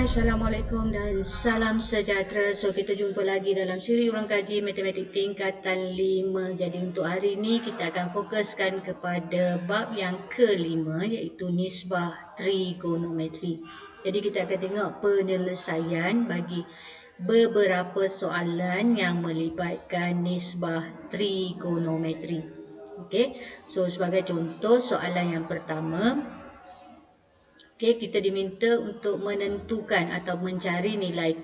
Assalamualaikum dan salam sejahtera. So kita jumpa lagi dalam siri urang kaji matematik tingkatan 5. Jadi untuk hari ini kita akan fokuskan kepada bab yang kelima, iaitu nisbah trigonometri. Jadi kita akan tengok penyelesaian bagi beberapa soalan yang melibatkan nisbah trigonometri. Okey. So sebagai contoh soalan yang pertama, okay, kita diminta untuk menentukan atau mencari nilai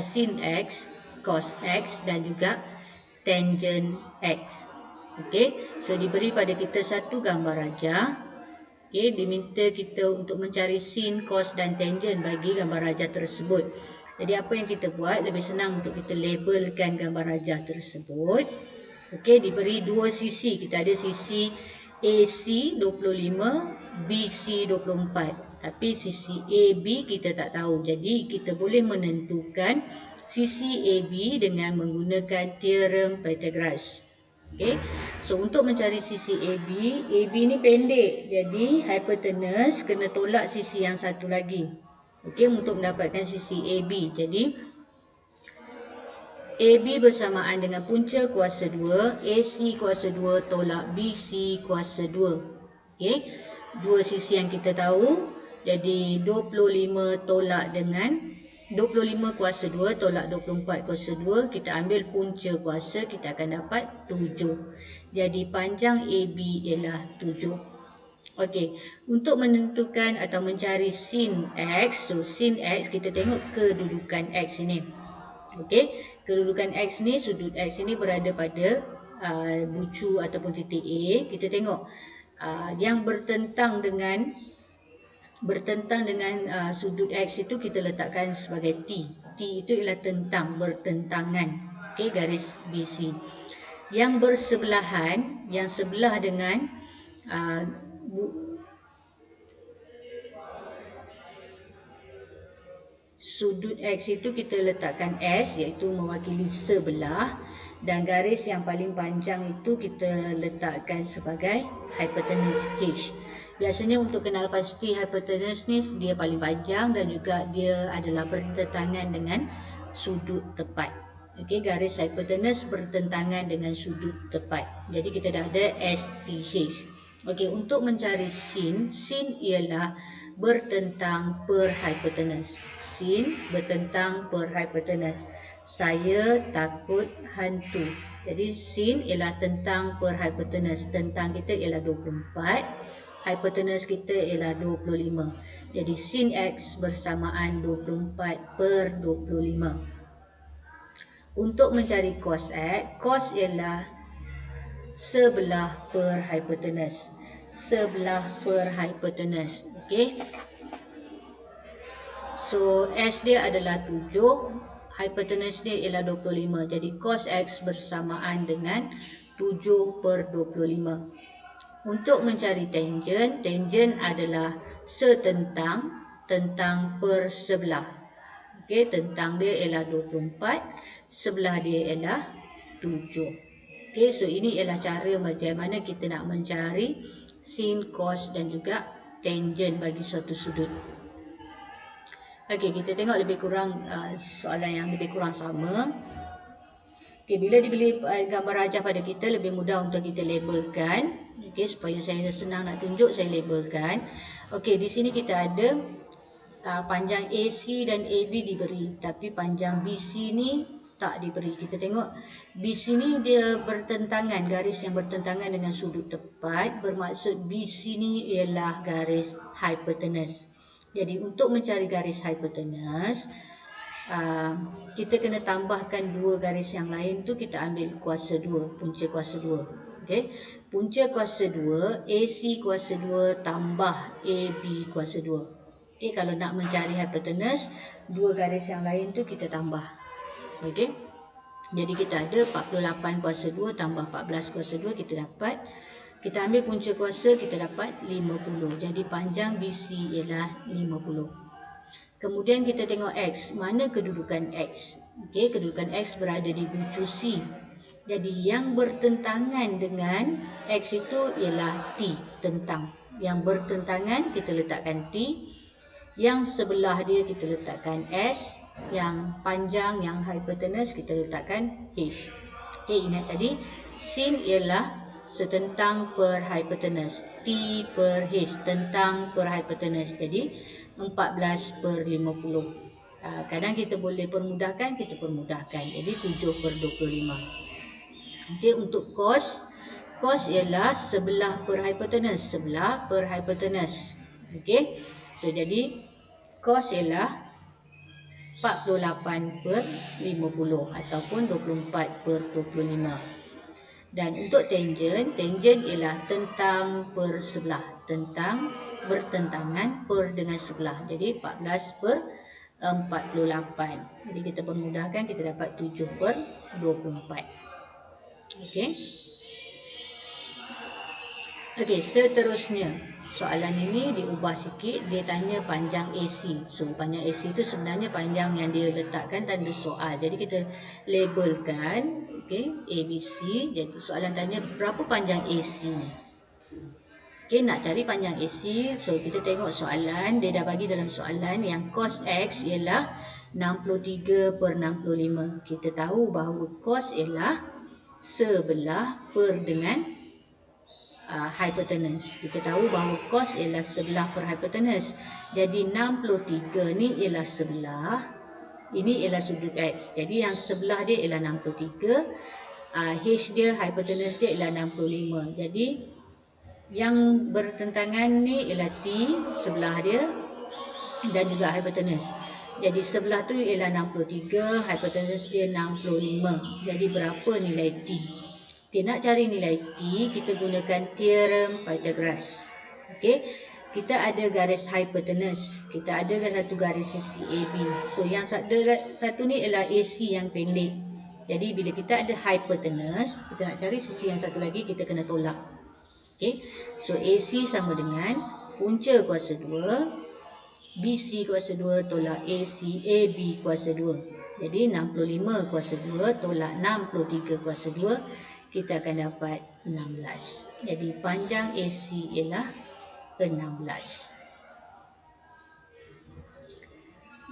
sin X, cos X dan juga tangent X. Okay, so diberi pada kita satu gambar rajah. Okay, diminta kita untuk mencari sin, cos dan tangent bagi gambar rajah tersebut. Jadi apa yang kita buat, lebih senang untuk kita labelkan gambar rajah tersebut. Okay, diberi dua sisi. Kita ada sisi AC 25, BC 24. Tapi sisi AB kita tak tahu. Jadi kita boleh menentukan sisi AB dengan menggunakan teorem Pythagoras. Okay. So untuk mencari sisi AB, AB ni pendek. Jadi hypotenuse kena tolak sisi yang satu lagi. Okay, untuk mendapatkan sisi AB. Jadi AB bersamaan dengan punca kuasa 2, AC kuasa 2 tolak BC kuasa 2. Okay. Dua sisi yang kita tahu. Jadi 25 tolak dengan 25 kuasa 2 tolak 24 kuasa 2. Kita ambil punca kuasa, kita akan dapat 7. Jadi panjang AB ialah 7. Okey, untuk menentukan atau mencari sin X, so sin X kita tengok kedudukan X ini. Okey, kedudukan X ni, sudut X ini berada pada bucu ataupun titik A. Kita tengok yang bertentang dengan sudut X itu kita letakkan sebagai T. T itu ialah tentang, bertentangan. Okey, garis BC. Yang bersebelahan, yang sebelah dengan sudut X itu kita letakkan S, iaitu mewakili sebelah. Dan garis yang paling panjang itu kita letakkan sebagai hypotenuse H. Biasanya untuk kenal pasti hypotenuse ni dia paling panjang dan juga dia adalah bertentangan dengan sudut tepat. Okey, garis hypotenuse bertentangan dengan sudut tepat. Jadi kita dah ada STH. Okey, untuk mencari sin, sin ialah bertentang per hypotenuse. Sin bertentang per hypotenuse. Saya takut hantu. Jadi sin ialah tentang per hypotenuse. Tentang kita ialah 24. Hypotenuse kita ialah 25. Jadi sin X bersamaan 24 per 25. Untuk mencari cos X, cos ialah sebelah per hypotenuse. Sebelah per hypotenuse. Okey. So S dia adalah 7. Hypotenuse dia ialah 25. Jadi cos X bersamaan dengan 7 per 25. Untuk mencari tangent, tangent adalah setentang, tentang per sebelah. Okey, tentang dia ialah 24, sebelah dia ialah 7. Okey, so ini ialah cara bagaimana kita nak mencari sin, cos dan juga tangent bagi suatu sudut. Okey, kita tengok lebih kurang soalan yang lebih kurang sama. Okey, bila diberi gambar rajah pada kita, lebih mudah untuk kita labelkan. Okey, supaya saya senang nak tunjuk, saya labelkan. Okey, di sini kita ada panjang AC dan AB diberi, tapi panjang BC ni tak diberi. Kita tengok BC ni dia bertentangan, garis yang bertentangan dengan sudut tepat, bermaksud BC ni ialah garis hypotenuse. Jadi untuk mencari garis hypotenuse, kita kena tambahkan dua garis yang lain tu, kita ambil kuasa 2, punca kuasa 2. Okey, punca kuasa 2, AC kuasa 2 tambah AB kuasa 2. Okey, kalau nak mencari hypotenuse, dua garis yang lain tu kita tambah. Okey. Jadi kita ada 48 kuasa 2 tambah 14 kuasa 2, kita dapat, kita ambil punca kuasa, kita dapat 50. Jadi panjang BC ialah 50. Kemudian kita tengok X. Mana kedudukan X? Okey, kedudukan X berada di bucu C. Jadi yang bertentangan dengan X itu ialah T, tentang. Yang bertentangan kita letakkan T. Yang sebelah dia kita letakkan S, yang panjang, yang hypotenuse kita letakkan H. Okey, ingat tadi sin ialah setentang per hypotenuse, T per H, tentang per hypotenuse. Jadi 14 per 50. Kadang kita boleh permudahkan, kita permudahkan. Jadi 7 per 25. Okey, untuk cos ialah sebelah per hypotenuse, sebelah per hypotenuse. Okey, so jadi cos ialah 48 per 50 ataupun 24 per 25. Dan untuk tangent ialah tentang per sebelah, tentang bertentangan per dengan sebelah. Jadi 14 per 48. Jadi kita permudahkan, kita dapat 7 per 24. Okey. Okey, seterusnya soalan ini diubah sikit. Dia tanya panjang AC. So panjang AC itu sebenarnya panjang yang dia letakkan tanda soal. Jadi kita labelkan, okey, ABC. Jadi soalan tanya berapa panjang AC ni. Okey, nak cari panjang AC. So kita tengok soalan. Dia dah bagi dalam soalan yang cos X ialah 63 per 65. Kita tahu bahawa cos ialah sebelah per dengan hypotenuse. Kita tahu bahawa cos ialah sebelah per hypotenuse. Jadi 63 ni ialah sebelah, ini ialah sudut X. Jadi yang sebelah dia ialah 63, H dia, hypotenuse dia ialah 65. Jadi yang bertentangan ni ialah T, sebelah dia, dan juga hypotenuse. Jadi sebelah tu ialah 63, hypotenuse dia 65. Jadi berapa nilai T? Okay, nak cari nilai T, kita gunakan teorem Pythagoras. Okay, kita ada garis hypotenuse, kita ada satu garis sisi AB. So yang satu ni ialah AC yang pendek. Jadi bila kita ada hypotenuse, kita nak cari sisi yang satu lagi, kita kena tolak. Okay, so AC sama dengan punca kuasa 2, BC kuasa 2 tolak AC, AB kuasa 2. Jadi 65 kuasa 2 tolak 63 kuasa 2, kita akan dapat 16. Jadi panjang AC ialah 16.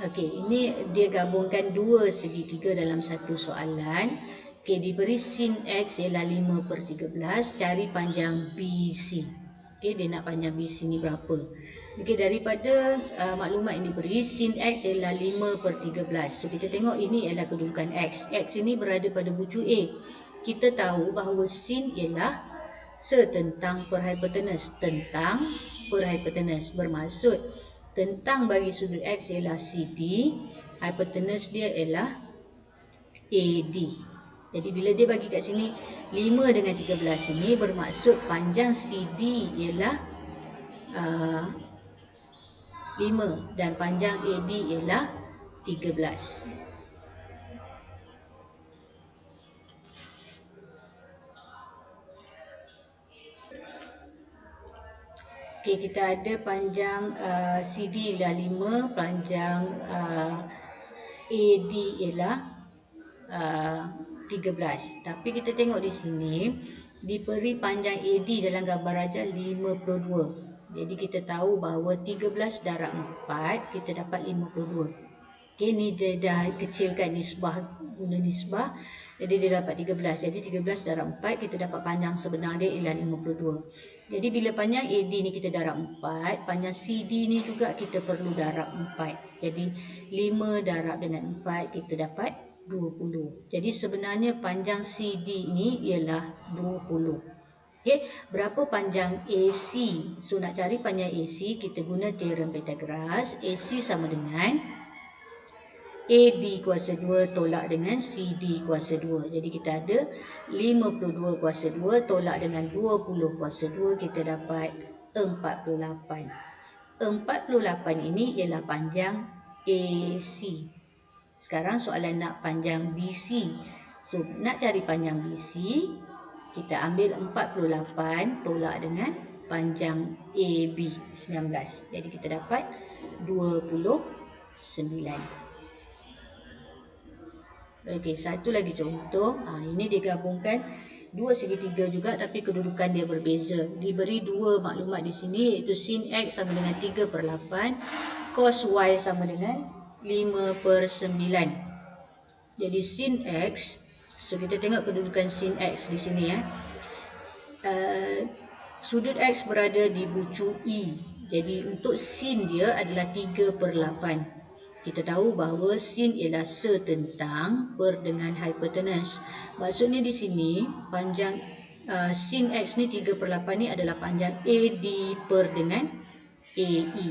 Okey, ini dia gabungkan dua segitiga dalam satu soalan. Okey, diberi sin X ialah 5 per 13. Cari panjang BC. Okey, dia nak panjang BC ni berapa? Okey, daripada maklumat yang diberi, sin X ialah 5 per 13. So, kita tengok ini ialah kedudukan X. X ini berada pada bucu A. Kita tahu bahawa sin ialah setentang per hypotenuse. Tentang per hypotenuse bermaksud tentang bagi sudut X ialah CD, hypotenuse dia ialah AD. Jadi bila dia bagi kat sini 5 dengan 13 ini bermaksud panjang CD ialah 5 dan panjang AD ialah 13. Okey, kita ada panjang CD ialah 5, panjang AD ialah 13. Tapi kita tengok di sini diberi panjang AD dalam gambar rajah 52. Jadi kita tahu bahawa 13 darab 4 kita dapat 52. Okey, ni dia dah kecilkan nisbah, guna nisbah. Jadi dia dapat 13. Jadi 13 darab 4 kita dapat panjang sebenar dia ialah 52. Jadi bila panjang AD ni kita darab 4, panjang CD ni juga kita perlu darab 4. Jadi 5 darab dengan 4 kita dapat 20. Jadi sebenarnya panjang CD ni ialah 20. Okey, berapa panjang AC? So nak cari panjang AC kita guna teorem Pythagoras. AC sama dengan AD kuasa 2 tolak dengan CD kuasa 2. Jadi kita ada 52 kuasa 2 tolak dengan 20 kuasa 2, kita dapat 48. 48 ini ialah panjang AC. Sekarang soalan nak panjang BC. So nak cari panjang BC, kita ambil 48 tolak dengan panjang AB 19. Jadi kita dapat 29. Okey, satu lagi contoh. Ini digabungkan dua segitiga juga tapi kedudukan dia berbeza. Diberi dua maklumat di sini iaitu sin X sama dengan 3/8, cos Y sama dengan 5/9. Jadi sin X, so kita tengok kedudukan sin X di sini ya. Sudut X berada di bucu E. Jadi untuk sin dia adalah 3/8. Kita tahu bahawa sin ialah setentang per dengan hipotenus. Maksudnya di sini panjang sin X ni 3/8 ni adalah panjang AD per dengan AE.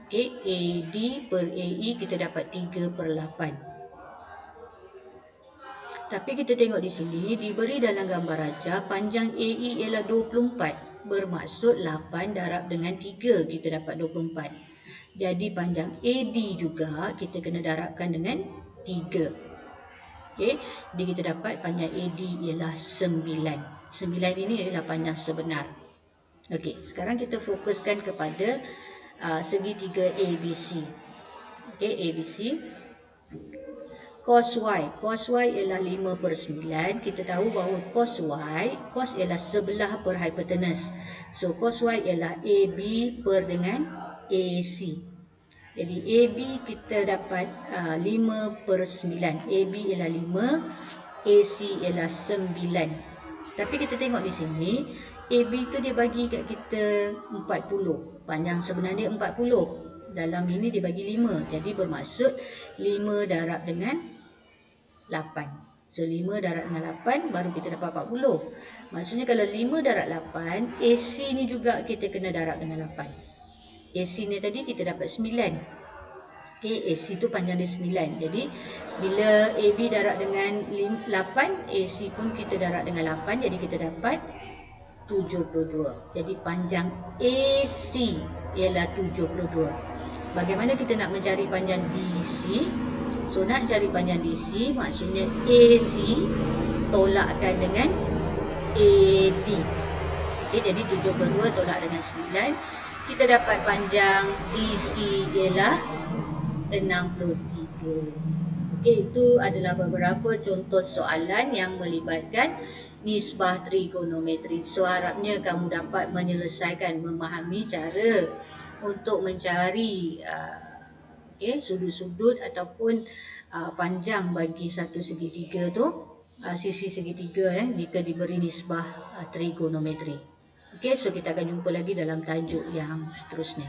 Okey, AD per AE kita dapat 3/8. Tapi kita tengok di sini diberi dalam gambar raja panjang AE ialah 24. Bermaksud 8 darab dengan 3 kita dapat 24. Jadi panjang AD juga kita kena darabkan dengan 3. Okey, jadi kita dapat panjang AD ialah 9. 9 ini adalah panjang sebenar. Okey, sekarang kita fokuskan kepada segitiga ABC. Okey, ABC. Cos Y ialah 5/9. Kita tahu bahawa cos Y, cos ialah sebelah per hipotenus. So cos Y ialah AB per dengan AC. Jadi AB kita dapat 5/9. AB ialah 5, AC ialah 9. Tapi kita tengok di sini, AB tu dia bagi kat kita 40. Panjang sebenar dia 40. Dalam ini dia bagi 5. Jadi bermaksud 5 darab dengan 8. So 5 darab dengan 8 baru kita dapat 40. Maksudnya kalau 5 darab 8, AC ni juga kita kena darab dengan 8. AC ni tadi kita dapat 9. Okay, AC tu panjang dia 9. Jadi bila AB darab dengan 8, AC pun kita darab dengan 8. Jadi kita dapat 72. Jadi panjang AC ialah 72. Bagaimana kita nak mencari panjang DC? So nak cari panjang DC, maksudnya AC tolakkan dengan AD. Okay, jadi 72 tolak dengan 9. Kita dapat panjang DC ialah 63. Okey, itu adalah beberapa contoh soalan yang melibatkan nisbah trigonometri. So harapnya kamu dapat menyelesaikan, memahami cara untuk mencari sudut-sudut ataupun panjang bagi satu segitiga tu, sisi segitiga jika diberi nisbah trigonometri. Okey, so kita akan jumpa lagi dalam tajuk yang seterusnya.